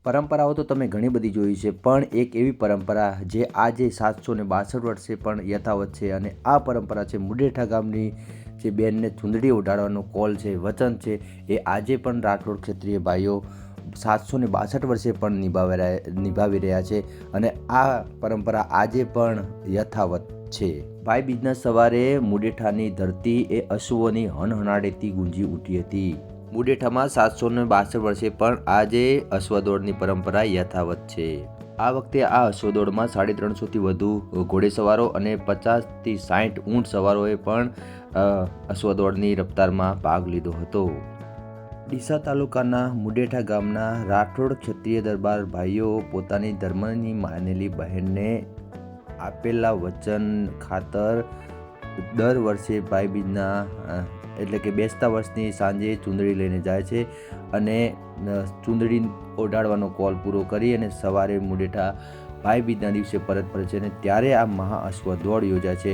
પરંપરાઓ તો તમે ઘણી બધી જોઈ છે, પણ એક એવી પરંપરા જે આજે 762 વર્ષે પણ યથાવત છે અને આ પરંપરા છે મુડેઠા ગામની જે બેનને ચૂંદડી ઉડાડવાનો કોલ છે, વચન છે, એ આજે પણ રાઠોડ ક્ષત્રિય ભાઈઓ 762 વર્ષે પણ નિભાવી રહ્યા છે અને આ પરંપરા આજે પણ યથાવત છે। ભાઈ બીજના સવારે મુડેઠાની ધરતી એ અશ્વોની હણહણાટેથી ગુંજી ઉઠી હતી। મુડેઠામાં 762 વર્ષે પણ આજે અશ્વદોડની પરંપરા યથાવત છે। આ વખતે આ અશ્વદોડમાં 350થી વધુ ઘોડેસવારો અને 50થી 60 ઊંટ સવારોએ પણ અશ્વદોડની રફતારમાં ભાગ લીધો હતો। ડીસા તાલુકાના મુડેઠા ગામના રાઠોડ ક્ષત્રિય દરબાર ભાઈઓ પોતાની ધર્મની માનેલી બહેનને આપેલા વચન ખાતર દર વર્ષે ભાઈ બીજના એટલે કે બેસતા વર્ષની સાંજે ચૂંદડી લઈને જાય છે અને ચૂંદડી ઓઢાડવાનો કોલ પૂરો કરી અને સવારે મુડેઠા ભાઈ બીજના દિવસે પરત ફરે છે અને ત્યારે આ મહાઅશ્વ દોડ યોજાય છે,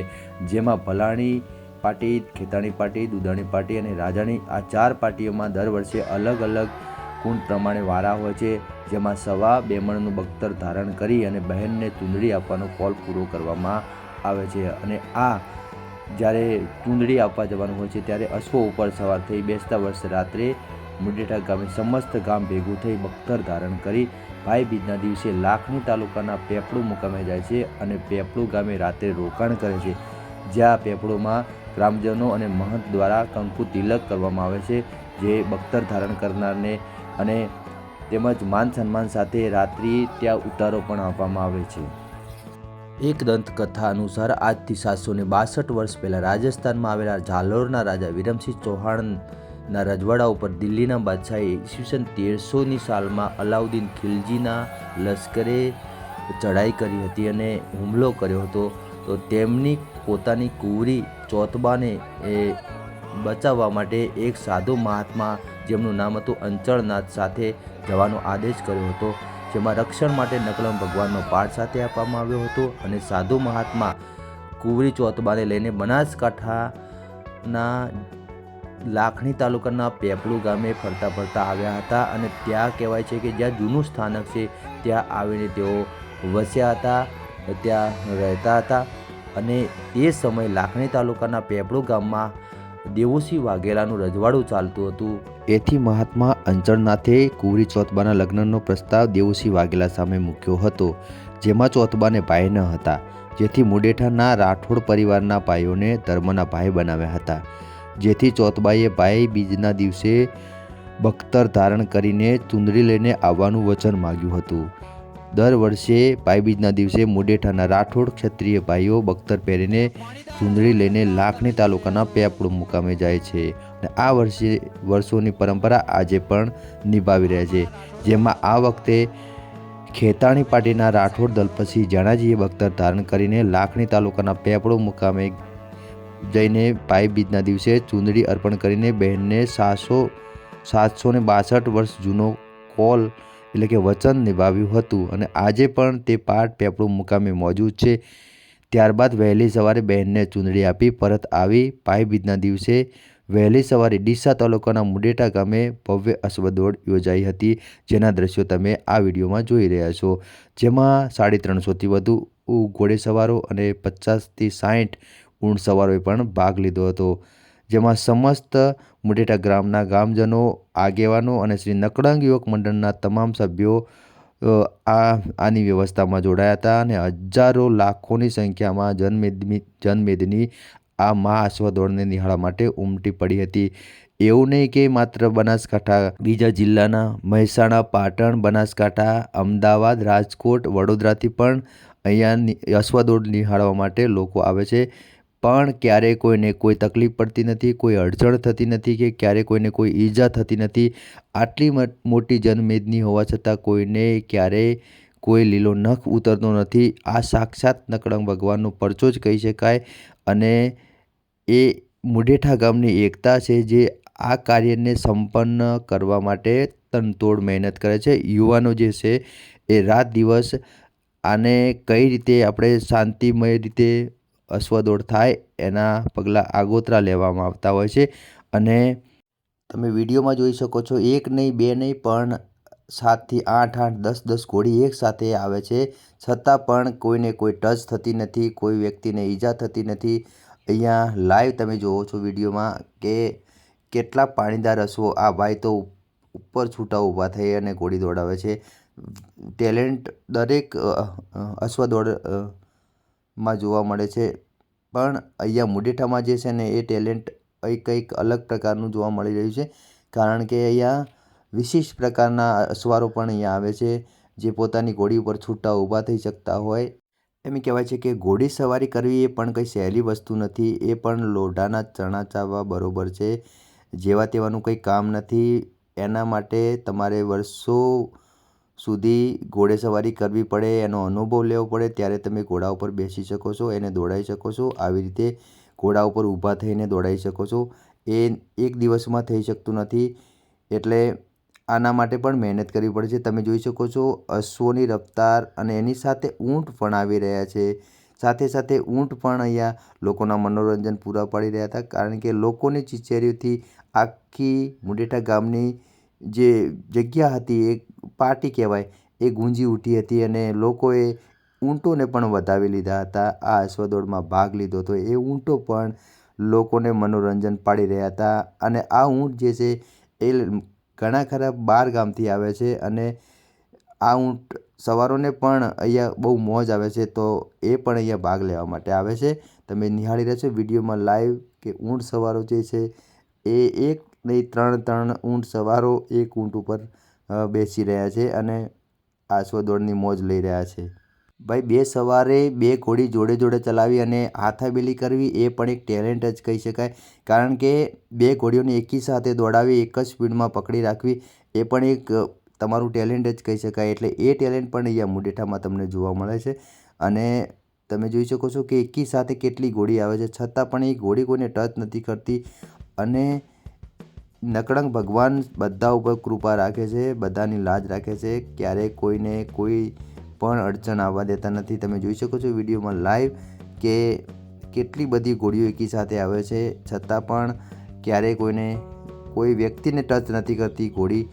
જેમાં ભલાણી પાર્ટી, ખેતાણી પાર્ટી, દુધાણી પાર્ટી અને રાજાણી આ 4 પાર્ટીઓમાં દર વર્ષે અલગ અલગ કુંડ પ્રમાણે વારા હોય છે, જેમાં સવા બેમણનું બખ્તર ધારણ કરી અને બહેનને ચૂંદડી આપવાનો કોલ પૂરો કરવામાં આવે છે અને આ જ્યારે ચૂંદડી આપવા જવાનું હોય છે ત્યારે અશ્વો ઉપર સવાર થઈ બેસતા વર્ષે રાત્રે મુડેઠા ગામે સમસ્ત ગામ ભેગું થઈ બખ્તર ધારણ કરી ભાઈ બીજના દિવસે લાખણી તાલુકાના પેપળું મુકામે જાય છે અને પેપળું ગામે રાત્રે રોકાણ કરે છે, જ્યાં પેપળુમાં ગ્રામજનો અને મહંત દ્વારા કંકુ તિલક કરવામાં આવે છે, જે બખ્તર ધારણ કરનારને અને તેમજ માન સન્માન સાથે રાત્રિ ત્યાં ઉતારો પણ આપવામાં આવે છે। એક દંતકથા અનુસાર આજથી 762 વર્ષ પહેલાં રાજસ્થાનમાં આવેલા જાલોરના રાજા વિરમસિંહ ચૌહાણના રજવાડા ઉપર દિલ્હીના બાદશાહે ઈસવીસન 1300ની સાલમાં અલાઉદ્દીન ખિલજીના લશ્કરે ચઢાઈ કરી હતી અને હુમલો કર્યો હતો, તો તેમની પોતાની કુંવરી ચોતબાને બચાવવા માટે એક સાધુ મહાત્મા જેમનું નામ હતું અંચળનાથ સાથે જવાનો આદેશ કર્યો હતો, જેમાં રક્ષણ માટે નકલમ ભગવાનનો પાઠ સાથે આપવામાં આવ્યો હતો અને સાધુ મહાત્મા કુંવરી ચોતબાને લઈને બનાસકાંઠાના લાખણી તાલુકાના પેપળું ગામે ફરતા ફરતા આવ્યા હતા અને ત્યાં કહેવાય છે કે જ્યાં જૂનું સ્થાનક છે ત્યાં આવીને તેઓ વસ્યા હતા, ત્યાં રહેતા હતા અને એ સમયે લાખણી તાલુકાના પેપળું ગામમાં દેવુસિંહ વાઘેલાનું રજવાડું ચાલતું હતું। એથી મહાત્મા અંચળનાથે કુંવરી ચોતબાના લગ્નનો પ્રસ્તાવ દેવુસિંહ વાઘેલા સામે મૂક્યો હતો, જેમાં ચોતબાને ભાઈ ન હતા, જેથી મુડેઠાના રાઠોડ પરિવારના ભાઈઓને ધર્મના ભાઈ બનાવ્યા હતા, જેથી ચોતબાએ ભાઈ બીજના દિવસે બખ્તર ધારણ કરીને ચૂંદડી લઈને આવવાનું વચન માગ્યું હતું। દર વર્ષે ભાઈ બીજના દિવસે મુડેઠાના રાઠોડ ક્ષત્રિય ભાઈઓ બખ્તર પહેરીને ચૂંદડી લઈને લાખણી તાલુકાના પેપળું મુકામે જાય છે અને આ વર્ષોની પરંપરા આજે પણ નિભાવી રહ્યા છે, જેમાં આ વખતે ખેતાણી પાર્ટીના રાઠોડ દલપતસિંહ જાણાજીએ બખ્તર ધારણ કરીને લાખણી તાલુકાના પેપળું મુકામે જઈને ભાઈ બીજના દિવસે ચૂંદડી અર્પણ કરીને બહેનને 762 વર્ષ જૂનો કોલ એટલે કે વચન નિભાવ્યું હતું અને આજે પણ તે પાઠ પેપળું મુકામે મોજૂદ છે। ત્યારબાદ વહેલી સવારે બહેનને ચૂંદડી આપી પરત આવી ભાઈ બીજના દિવસે વહેલી સવારે ડીસા તાલુકાના મુડેઠા ગામે ભવ્ય અશ્વદોડ યોજાઈ હતી, જેના દ્રશ્યો તમે આ વિડીયોમાં જોઈ રહ્યા છો, જેમાં 350થી વધુ ઘોડેસવારો અને 50થી 60 ઊંટ સવારોએ પણ ભાગ લીધો હતો, જેમાં સમસ્ત મુડેઠા ગ્રામના ગામજનો, આગેવાનો અને શ્રી નકળંગ યુવક મંડળના તમામ સભ્યો આની વ્યવસ્થામાં જોડાયા હતા અને હજારો લાખોની સંખ્યામાં જનમેદની આ મહાઅશ્વ દોડને નિહાળવા માટે ઉમટી પડી હતી। એવું નહીં કે માત્ર બનાસકાંઠા, બીજા જિલ્લાના મહેસાણા, પાટણ, બનાસકાંઠા, અમદાવાદ, રાજકોટ, વડોદરાથી પણ અહીંયા અશ્વદોડ નિહાળવા માટે લોકો આવે છે, પણ ક્યારેય કોઈને કોઈ તકલીફ પડતી નથી, કોઈ અડચણ થતી નથી કે ક્યારેય કોઈને કોઈ ઈજા થતી નથી। આટલી મોટી જનમેદની હોવા છતાં કોઈને ક્યારેય કોઈ લીલો નખ ઉતરતો નથી। આ સાક્ષાત નકળંગ ભગવાનનો પરચો જ કહી શકાય અને એ મુડેઠા ગામની એકતા છે, જે આ કાર્યને સંપન્ન કરવા માટે તનતોડ મહેનત કરે છે। યુવાનો જે છે એ રાત દિવસ આને કઈ રીતે આપણે શાંતિમય રીતે અશ્વદોડ થાય એના પગલાં આગોતરા લેવામાં આવતા હોય છે અને તમે વિડીયોમાં જોઈ શકો છો, એક નહીં બે નહીં પણ 7થી 8, 10 ઘોડી એક સાથે આવે છે, છતાં પણ કોઈને કોઈ ટચ થતી નથી, કોઈ વ્યક્તિને ઈજા થતી નથી. અહીંયા લાઈવ તમે જોવો છો વિડીયોમાં કે કેટલા પાણીદાર અશ્વો, આ ભાઈ તો ઉપર છૂટા ઊભા થઈ અને ઘોડી દોડાવે છે. ટેલેન્ટ દરેક અશ્વદોડ માં જોવા મળે છે, પણ અહીંયા મુડેઠામાં જે છે ને એ ટેલેન્ટ કંઈક અલગ પ્રકારનું જોવા મળી રહ્યું છે. કારણ કે અહીંયા વિશિષ્ટ પ્રકારના અસવારો પણ અહીંયા આવે છે, જે પોતાની ઘોડી ઉપર છૂટા ઊભા થઈ શકતા હોય. એમ કહેવાય છે કે ઘોડી સવારી કરવી એ પણ કંઈ સહેલી વસ્તુ નથી, એ પણ લોઢાના ચણા ચાવવા બરોબર છે. જેવા તેવાનું કંઈ કામ નથી. એના માટે તમારે વર્ષો સુધી ઘોડેસવારી કરવી પડે, એનો અનુભવ લેવો પડે, ત્યારે તમે ઘોડા ઉપર બેસી શકો છો, એને દોડાવી શકો છો. આવી રીતે ઘોડા ઉપર ઊભા થઈને દોડાવી શકો છો. એ એક દિવસમાં થઈ શકતું નથી, એટલે આના માટે પણ મહેનત કરવી પડે છે. તમે જોઈ શકો છો અશ્વોની રફતાર, અને એની સાથે ઊંટ પણ આવી રહ્યા છે. સાથે સાથે ઊંટ પણ અહીંયા લોકોના મનોરંજન પૂરા પાડી રહ્યા હતા, કારણ કે લોકોની ચીચેરીઓથી આખી મુડેઠા ગામની જે જગ્યા હતી, એ પાર્ટી કહેવાય, એ ગુંજી ઉઠી હતી, અને લોકોએ ઊંટોને પણ વધાવી લીધા હતા. આ અશ્વદોડમાં ભાગ લીધો હતો. એ ઊંટો પણ લોકોને મનોરંજન પાડી રહ્યા હતા. અને આ ઊંટ જે છે એ ઘણા ખરા બહાર ગામથી આવે છે, અને આ ઊંટ સવારોને પણ અહીંયા બહુ મોજ આવે છે, તો એ પણ અહીંયા ભાગ લેવા માટે આવે છે. તમે નિહાળી રહ્યા છો વિડીયોમાં લાઈવ કે ઊંટ સવારો જે છે એ એક નહીં ત્રણ ઊંટ સવારો એક ઊંટ ઉપર બેસી રહ્યા છે, અને આ અશ્વદોડની મોજ લઈ રહ્યા છે. ભાઈ, બે સવારે બે ઘોડી જોડે જોડે ચલાવી અને હાથાબેલી કરવી એ પણ એક ટેલેન્ટ જ કહી શકાય. કારણ કે બે ઘોડીઓને એકી સાથે દોડાવી, એક જ સ્પીડમાં પકડી રાખવી, એ પણ એક તમારું ટેલેન્ટ જ કહી શકાય. એટલે એ ટેલેન્ટ પણ અહીંયા મુડેઠામાં તમને જોવા મળે છે. અને તમે જોઈ શકો છો કે એકી સાથે કેટલી ઘોડી આવે છે, છતાં પણ એ ઘોડી કોઈને ટચ નથી કરતી. અને નકળંગ ભગવાન બધા ઉપર કૃપા રાખે છે, બધાની લાજ રાખે છે, ક્યારેય કોઈને કોઈ પણ અડચણ આવવા દેતા નથી. તમે જોઈ શકો છો વિડીયોમાં લાઈવ કે કેટલી બધી ઘોડીઓ એકી સાથે આવે છે, છતાં પણ ક્યારેય કોઈને કોઈ વ્યક્તિને ટચ નથી કરતી ઘોડી.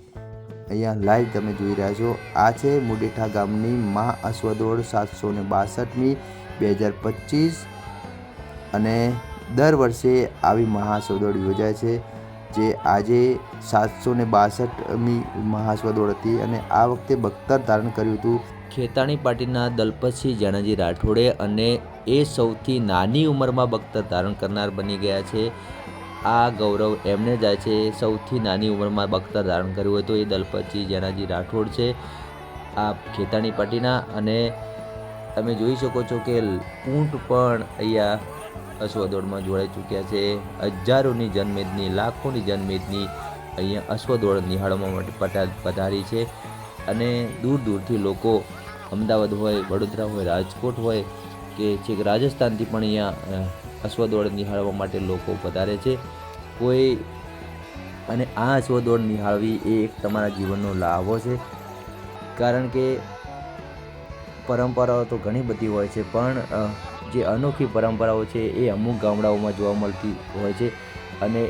અહીંયા લાઈવ તમે જોઈ રહ્યા છો. આ છે મુડેઠા ગામની મહા અશ્વદોડ 762મી 2025, અને દર વર્ષે આવી મહા અશ્વદોડ યોજાય છે, જે આજે 762મી મહા અશ્વદોડ હતી. અને આ વખતે બખ્તર ધારણ કર્યું હતું ખેતાણી પાર્ટીના દલપતસિંહ જણાજી રાઠોડે, અને એ સૌથી નાની ઉંમરમાં બખ્તર ધારણ કરનાર બની ગયા છે. આ ગૌરવ એમને જાય છે. સૌથી નાની ઉંમરમાં બખ્તર ધારણ કર્યું હતું એ દલપતસિંહ જણાજી રાઠોડ છે, આ ખેતાણી પાર્ટીના. અને તમે જોઈ શકો છો કે ઊંટ પણ અહીંયા અશ્વદોડમાં જોડાઈ ચૂક્યા છે. હજારોની જનમેદની, લાખોની જનમેદની અહીંયા અશ્વદોડ નિહાળવા માટે પધારી છે. અને દૂર દૂરથી લોકો, અમદાવાદ હોય, વડોદરા હોય, રાજકોટ હોય કે છેક રાજસ્થાનથી પણ અહીંયા અશ્વદોડ નિહાળવા માટે લોકો પધારે છે. અને આ અશ્વદોડ નિહાળવી એ એક તમારા જીવનનો લાહવો છે. કારણ કે પરંપરાઓ તો ઘણી બધી હોય છે, પણ જે અનોખી પરંપરાઓ છે એ અમુક ગામડાઓમાં જોવા મળતી હોય છે, અને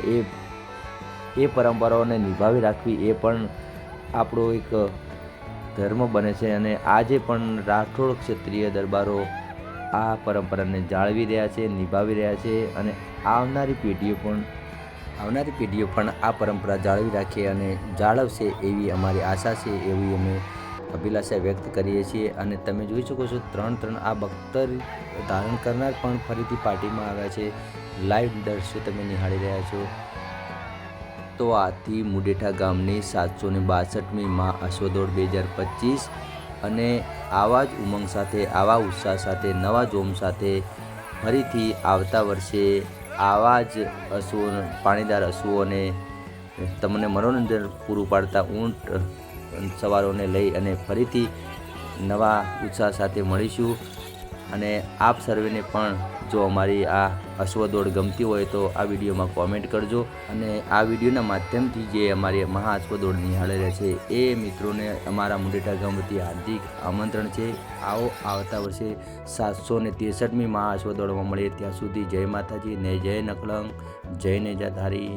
એ પરંપરાઓને નિભાવી રાખવી એ પણ આપણો એક ધર્મ બને છે. અને આજે પણ રાઠોડ ક્ષત્રિય દરબારો આ પરંપરાને જાળવી રહ્યા છે, નિભાવી રહ્યા છે, અને આવનારી પેઢીઓ પણ આ પરંપરા જાળવી રાખે અને જાળવશે એવી અમારી આશા છે, એવી અમે અભિલાષા વ્યક્ત કરીએ છીએ. અને તમે જોઈ શકો છો ત્રણ આ બખ્તર ધારણ કરનાર પણ ફરીથી પાર્ટીમાં આવ્યા છે. લાઈવ દૃશ્ય તમે નિહાળી રહ્યા છો. તો આથી મુડેઠા ગામની 762મી મહા અશ્વદોડ 2025, અને આવા જ ઉમંગ સાથે, આવા ઉત્સાહ સાથે, નવા જોમ સાથે ફરીથી આવતા વર્ષે આવા જ પાણીદાર અશ્વોને તમને મનોરંજન પૂરું પાડતા ઊંટ સવારોને લઈ અને ફરીથી નવા ઉત્સાહ સાથે મળીશું. અને આપ સર્વેને પણ જો અમારી આ અશ્વદોડ ગમતી હોય તો આ વિડીયોમાં કોમેન્ટ કરજો. અને આ વિડીયોના માધ્યમથી જે અમારી મહા અશ્વદોડ નિહાળી રહ્યા છે એ મિત્રોને અમારા મુડેઠા ગામ વતી હાર્દિક આમંત્રણ છે. આવો આવતા વર્ષે 763મી મહા અશ્વદોડમાં મળીએ. ત્યાં સુધી જય માતાજી ને જય નકળંગ, જય નેજાધારી.